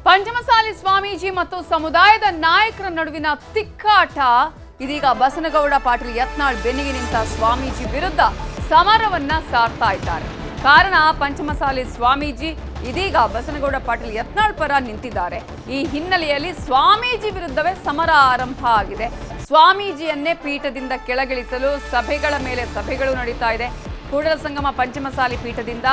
ಪಂಚಮಸಾಲಿ ಸ್ವಾಮೀಜಿ ಮತ್ತು ಸಮುದಾಯದ ನಾಯಕರ ನಡುವಿನ ತಿಕ್ಕಾಟ ಇದೀಗ ಬಸನಗೌಡ ಪಾಟೀಲ್ ಯತ್ನಾಳ್ ಬೆನ್ನಿಗೆ ನಿಂತ ಸ್ವಾಮೀಜಿ ವಿರುದ್ಧ ಸಮರವನ್ನ ಸಾರ್ತಾ ಇದ್ದಾರೆ. ಕಾರಣ ಪಂಚಮಸಾಲಿ ಸ್ವಾಮೀಜಿ ಇದೀಗ ಬಸನಗೌಡ ಪಾಟೀಲ್ ಯತ್ನಾಳ್ ಪರ ನಿಂತಿದ್ದಾರೆ. ಈ ಹಿನ್ನೆಲೆಯಲ್ಲಿ ಸ್ವಾಮೀಜಿ ವಿರುದ್ಧವೇ ಸಮರ ಆರಂಭ ಆಗಿದೆ. ಸ್ವಾಮೀಜಿಯನ್ನೇ ಪೀಠದಿಂದ ಕೆಳಗಿಳಿಸಲು ಸಭೆಗಳ ಮೇಲೆ ಸಭೆಗಳು ನಡೀತಾ ಇದೆ. ಕೂಡಲ ಸಂಗಮ ಪಂಚಮಸಾಲಿ ಪೀಠದಿಂದ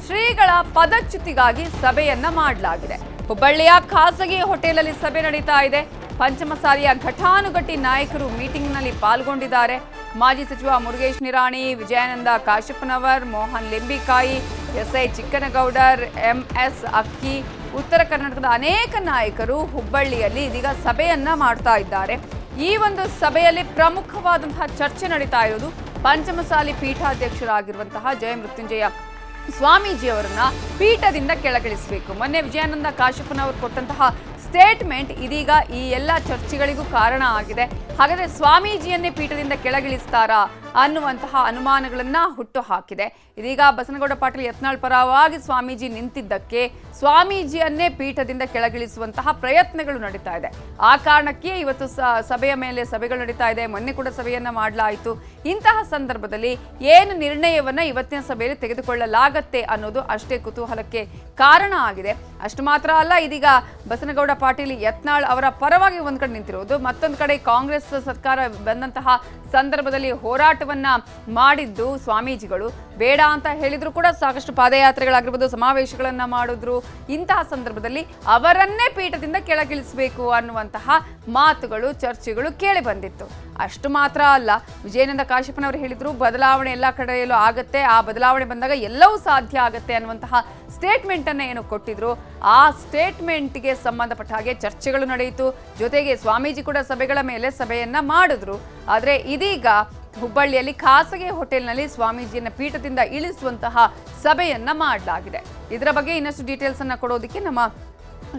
ಶ್ರೀಗಳ ಪದಚ್ಯುತಿಗಾಗಿ ಸಭೆಯನ್ನ ಮಾಡಲಾಗಿದೆ. ಹುಬ್ಬಳ್ಳಿಯ ಖಾಸಗಿ ಹೋಟೆಲಲ್ಲಿ ಸಭೆ ನಡೀತಾ ಇದೆ. ಪಂಚಮಸಾಲಿಯ ಘಟಾನುಘಟಿ ನಾಯಕರು ಮೀಟಿಂಗ್ನಲ್ಲಿ ಪಾಲ್ಗೊಂಡಿದ್ದಾರೆ. ಮಾಜಿ ಸಚಿವ ಮುರುಗೇಶ್ ನಿರಾಣಿ, ವಿಜಯಾನಂದ ಕಾಶಪ್ಪನವರ್, ಮೋಹನ್ ಲಿಂಬಿಕಾಯಿ, ಎಸ್ಐ ಚಿಕ್ಕನಗೌಡರ್, ಎಂಎಸ್ ಅಕ್ಕಿ, ಉತ್ತರ ಕರ್ನಾಟಕದ ಅನೇಕ ನಾಯಕರು ಹುಬ್ಬಳ್ಳಿಯಲ್ಲಿ ಇದೀಗ ಸಭೆಯನ್ನ ಮಾಡ್ತಾ ಇದ್ದಾರೆ. ಈ ಒಂದು ಸಭೆಯಲ್ಲಿ ಪ್ರಮುಖವಾದಂತಹ ಚರ್ಚೆ ನಡೀತಾ ಇರೋದು ಪಂಚಮಸಾಲಿ ಪೀಠಾಧ್ಯಕ್ಷರಾಗಿರುವಂತಹ ಜಯಮೃತ್ಯುಂಜಯ ಸ್ವಾಮೀಜಿಯವರನ್ನ ಪೀಠದಿಂದ ಕೆಳಗಿಳಿಸಬೇಕು. ಮೊನ್ನೆ ವಿಜಯಾನಂದ ಕಾಶಪ್ಪನವರು ಕೊಟ್ಟಂತಹ ಸ್ಟೇಟ್ಮೆಂಟ್ ಇದೀಗ ಈ ಎಲ್ಲ ಚರ್ಚೆಗಳಿಗೂ ಕಾರಣ ಆಗಿದೆ. ಹಾಗಾದ್ರೆ ಸ್ವಾಮೀಜಿಯನ್ನೇ ಪೀಠದಿಂದ ಕೆಳಗಿಳಿಸ್ತಾರಾ ಅನ್ನುವಂತಹ ಅನುಮಾನಗಳನ್ನ ಹುಟ್ಟು ಹಾಕಿದೆ. ಇದೀಗ ಬಸನಗೌಡ ಪಾಟೀಲ್ ಯತ್ನಾಳ್ ಪರವಾಗಿ ಸ್ವಾಮೀಜಿ ನಿಂತಿದ್ದಕ್ಕೆ ಸ್ವಾಮೀಜಿಯನ್ನೇ ಪೀಠದಿಂದ ಕೆಳಗಿಳಿಸುವಂತಹ ಪ್ರಯತ್ನಗಳು ನಡೀತಾ ಇದೆ. ಆ ಕಾರಣಕ್ಕೆ ಇವತ್ತು ಸಭೆಯ ಮೇಲೆ ಸಭೆಗಳು ನಡೀತಾ ಇದೆ. ಮೊನ್ನೆ ಕೂಡ ಸಭೆಯನ್ನ ಮಾಡಲಾಯಿತು. ಇಂತಹ ಸಂದರ್ಭದಲ್ಲಿ ಏನು ನಿರ್ಣಯವನ್ನ ಇವತ್ತಿನ ಸಭೆಯಲ್ಲಿ ತೆಗೆದುಕೊಳ್ಳಲಾಗತ್ತೆ ಅನ್ನೋದು ಅಷ್ಟೇ ಕುತೂಹಲಕ್ಕೆ ಕಾರಣ ಆಗಿದೆ. ಅಷ್ಟು ಮಾತ್ರ ಅಲ್ಲ, ಇದೀಗ ಬಸನಗೌಡ ಪಾಟೀಲ್ ಯತ್ನಾಳ್ ಅವರ ಪರವಾಗಿ ಒಂದ್ ಕಡೆ ನಿಂತಿರೋದು, ಮತ್ತೊಂದು ಕಡೆ ಕಾಂಗ್ರೆಸ್ ಸರ್ಕಾರ ಬಂದಂತಹ ಸಂದರ್ಭದಲ್ಲಿ ಹೋರಾಟವನ್ನ ಮಾಡಿದ್ದು ಸ್ವಾಮೀಜಿಗಳು. ಬೇಡ ಅಂತ ಹೇಳಿದ್ರು ಕೂಡ ಸಾಕಷ್ಟು ಪಾದಯಾತ್ರೆಗಳಾಗಿರ್ಬೋದು, ಸಮಾವೇಶಗಳನ್ನ ಮಾಡಿದ್ರು. ಇಂತಹ ಸಂದರ್ಭದಲ್ಲಿ ಅವರನ್ನೇ ಪೀಠದಿಂದ ಕೆಳಗಿಳಿಸಬೇಕು ಅನ್ನುವಂತಹ ಮಾತುಗಳು, ಚರ್ಚೆಗಳು ಕೇಳಿ ಬಂದಿತ್ತು. ಅಷ್ಟು ಮಾತ್ರ ಅಲ್ಲ, ವಿಜಯಾನಂದ ಕಾಶಪ್ಪನವರು ಹೇಳಿದ್ರು ಬದಲಾವಣೆ ಎಲ್ಲ ಕಡೆಯಲ್ಲೂ ಆಗತ್ತೆ, ಆ ಬದಲಾವಣೆ ಬಂದಾಗ ಎಲ್ಲವೂ ಸಾಧ್ಯ ಆಗತ್ತೆ ಅನ್ನುವಂತಹ ಸ್ಟೇಟ್ಮೆಂಟ್ ಅನ್ನ ಏನು ಕೊಟ್ಟಿದ್ರು, ಆ ಸ್ಟೇಟ್ಮೆಂಟ್ಗೆ ಸಂಬಂಧಪಟ್ಟ ಹಾಗೆ ಚರ್ಚೆಗಳು ನಡೆಯಿತು. ಜೊತೆಗೆ ಸ್ವಾಮೀಜಿ ಕೂಡ ಸಭೆಗಳ ಮೇಲೆ ಸಭೆಯನ್ನ ಮಾಡಿದ್ರು. ಆದ್ರೆ ಇದೀಗ ಹುಬ್ಬಳ್ಳಿಯಲ್ಲಿ ಖಾಸಗಿ ಹೋಟೆಲ್ನಲ್ಲಿ ಸ್ವಾಮೀಜಿಯನ್ನ ಪೀಠದಿಂದ ಇಳಿಸುವಂತಹ ಸಭೆಯನ್ನ ಮಾಡಲಾಗಿದೆ. ಇದರ ಬಗ್ಗೆ ಇನ್ನಷ್ಟು ಡೀಟೇಲ್ಸ್ ಅನ್ನ ಕೊಡೋದಕ್ಕೆ ನಮ್ಮ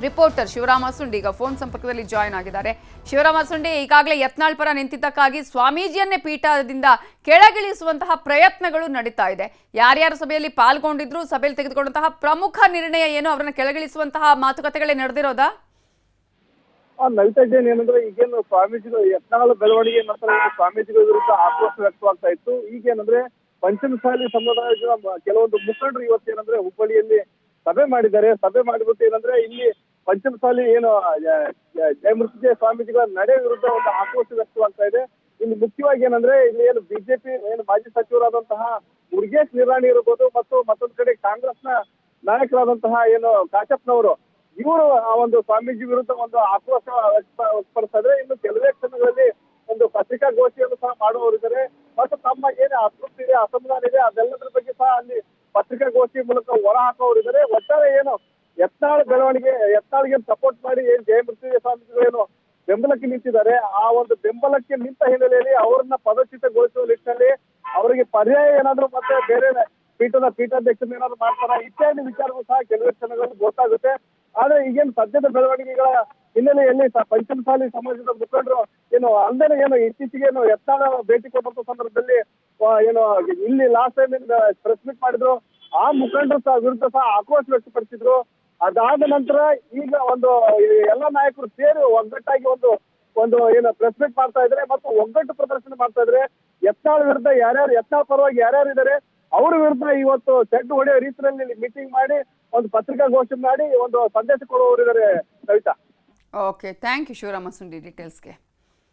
ರಿಪೋರ್ಟರ್ ಶಿವರಾಮ ಸುಂಡಿ ಈಗ ಫೋನ್ ಸಂಪರ್ಕದಲ್ಲಿ ಜಾಯ್ನ್ ಆಗಿದ್ದಾರೆ. ಶಿವರಾಮ ಸುಂಡಿ, ಈಗಾಗಲೇ ಯತ್ನಾಳ್ ಪರ ನಿಂತಿದ್ದಕ್ಕಾಗಿ ಸ್ವಾಮೀಜಿಯನ್ನೇ ಪೀಠದಿಂದ ಕೆಳಗಿಳಿಸುವಂತಹ ಪ್ರಯತ್ನಗಳು ನಡೀತಾ ಇದೆ. ಯಾರ್ಯಾರು ಸಭೆಯಲ್ಲಿ ಪಾಲ್ಗೊಂಡಿದ್ರು, ಸಭೆಯಲ್ಲಿ ತೆಗೆದುಕೊಂಡಂತಹ ಪ್ರಮುಖ ನಿರ್ಣಯ ಏನು, ಅವರನ್ನ ಕೆಳಗಿಳಿಸುವಂತಹ ಮಾತುಕತೆಗಳೇ ನಡೆದಿರೋದಾ? ನಡೀತಾ ಇದ್ದೇನೆ ಏನಂದ್ರೆ, ಈಗೇನು ಸ್ವಾಮೀಜಿಗಳು ಯತ್ನಾಳ್ ಬೆಳವಣಿಗೆ ನಂತರ ಸ್ವಾಮೀಜಿಗಳ ವಿರುದ್ಧ ಆಕ್ರೋಶ ವ್ಯಕ್ತವಾಗ್ತಾ ಇತ್ತು. ಈಗೇನಂದ್ರೆ ಪಂಚಮಸಾಲಿ ಸಮುದಾಯದ ಕೆಲವೊಂದು ಮುಖಂಡರು ಇವತ್ತೇನಂದ್ರೆ ಹುಬ್ಬಳ್ಳಿಯಲ್ಲಿ ಸಭೆ ಮಾಡಿದ್ದಾರೆ. ಸಭೆ ಮಾಡಿಬಿಟ್ಟು ಏನಂದ್ರೆ ಇಲ್ಲಿ ಪಂಚಮಸಾಲಿ ಏನು ಜಯಮೃತ್ಯುಂಜಯ ಸ್ವಾಮೀಜಿಗಳ ನಡೆ ವಿರುದ್ಧ ಒಂದು ಆಕ್ರೋಶ ವ್ಯಕ್ತವಾಗ್ತಾ ಇದೆ. ಇಲ್ಲಿ ಮುಖ್ಯವಾಗಿ ಏನಂದ್ರೆ, ಇಲ್ಲಿ ಏನು ಬಿಜೆಪಿ ಏನು ಮಾಜಿ ಸಚಿವರಾದಂತಹ ಮುರುಗೇಶ್ ನಿರಾಣಿ ಇರಬಹುದು ಮತ್ತು ಮತ್ತೊಂದು ಕಡೆ ಕಾಂಗ್ರೆಸ್ನ ನಾಯಕರಾದಂತಹ ಏನು ಕಾಶಪ್ಪನವರು, ಇವರು ಆ ಒಂದು ಸ್ವಾಮೀಜಿ ವಿರುದ್ಧ ಒಂದು ಆಕ್ರೋಶ ವ್ಯಕ್ತಪಡಿಸ್ತಾ ಇದ್ರೆ, ಇನ್ನು ಕೆಲವೇ ಕ್ಷಣಗಳಲ್ಲಿ ಒಂದು ಪತ್ರಿಕಾಗೋಷ್ಠಿಯನ್ನು ಸಹ ಮಾಡುವವರಿದ್ದಾರೆ ಮತ್ತು ತಮ್ಮ ಏನು ಅತೃಪ್ತಿ ಇದೆ, ಅಸಮಾಧಾನ ಇದೆ, ಅದೆಲ್ಲದರ ಬಗ್ಗೆ ಸಹ ಅಲ್ಲಿ ಪತ್ರಿಕಾಗೋಷ್ಠಿ ಮೂಲಕ ಹೊರ ಹಾಕುವವರಿದ್ದಾರೆ. ಒಟ್ಟಾರೆ ಏನು ಯತ್ನಾಳ್ ಬೆಳವಣಿಗೆ, ಯತ್ನಾಳ್ಗೆ ಸಪೋರ್ಟ್ ಮಾಡಿ ಏನು ಜಯಮೃತ್ಯುಂಜಯ ಸ್ವಾಮೀಜಿಗಳು ಏನು ಬೆಂಬಲಕ್ಕೆ ನಿಂತಿದ್ದಾರೆ, ಆ ಒಂದು ಬೆಂಬಲಕ್ಕೆ ನಿಂತ ಹಿನ್ನೆಲೆಯಲ್ಲಿ ಅವರನ್ನ ಪದಚ್ಯುತಗೊಳಿಸುವ ನಿಟ್ಟಿನಲ್ಲಿ ಅವರಿಗೆ ಪರ್ಯಾಯ ಏನಾದ್ರು ಮತ್ತೆ ಬೇರೆ ಪೀಠಾಧ್ಯಕ್ಷರು ಏನಾದ್ರು ಮಾಡ್ತಾರ ಇತ್ಯಾದಿ ವಿಚಾರಗಳು ಸಹ ಕೆಲವೇ ಕ್ಷಣಗಳಲ್ಲಿ ಗೊತ್ತಾಗುತ್ತೆ. ಆದ್ರೆ ಈಗೇನು ಸದ್ಯದ ಬೆಳವಣಿಗೆಗಳ ಹಿನ್ನೆಲೆಯಲ್ಲಿ ಪಂಚಮಸಾಲಿ ಸಮಾಜದ ಮುಖಂಡರು ಏನು ಅಲ್ಲದೆ ಏನು ಇತ್ತೀಚೆಗೆ ಏನು ಯತ್ನಾಳ್ ಭೇಟಿ ಕೊಟ್ಟಂತ ಸಂದರ್ಭದಲ್ಲಿ ಏನು ಇಲ್ಲಿ ಲಾಸ್ಟ್ ಟೈಮ್ ಪ್ರೆಸ್ ಮೀಟ್ ಮಾಡಿದ್ರು, ಆ ಮುಖಂಡರು ಸಹ ವಿರುದ್ಧ ಸಹ ಆಕ್ರೋಶ ವ್ಯಕ್ತಪಡಿಸಿದ್ರು. ಅದಾದ ನಂತರ ಈಗ ಒಂದು ಎಲ್ಲ ನಾಯಕರು ಸೇರಿ ಒಗ್ಗಟ್ಟಾಗಿ ಒಂದು ಏನು ಪ್ರೆಸ್ ಮೀಟ್ ಮಾಡ್ತಾ ಇದ್ದಾರೆ ಮತ್ತು ಒಗ್ಗಟ್ಟು ಪ್ರದರ್ಶನ ಮಾಡ್ತಾ ಇದ್ದಾರೆ. ಯತ್ನಾಳ್ ವಿರುದ್ಧ ಯತ್ನಾಳ್ ಪರವಾಗಿ ಯಾರ್ಯಾರು ಇದ್ದಾರೆ ಅವ್ರ ವಿರುದ್ಧ ಇವತ್ತು ಚೆಂಡು ಹೊಡೆಯೋ ರೀತಿಯಲ್ಲಿ ಮೀಟಿಂಗ್ ಮಾಡಿ ಒಂದು ಪತ್ರಿಕಾಗೋಷ್ಠಿ ಮಾಡಿ ಒಂದು ಸಂದೇಶ ಕೊಡುವವರಿದ್ದಾರೆ. Kavita, okay, thank you Shivarama ಸುಂಡಿ ಡೀಟೇಲ್ಸ್ಗೆ.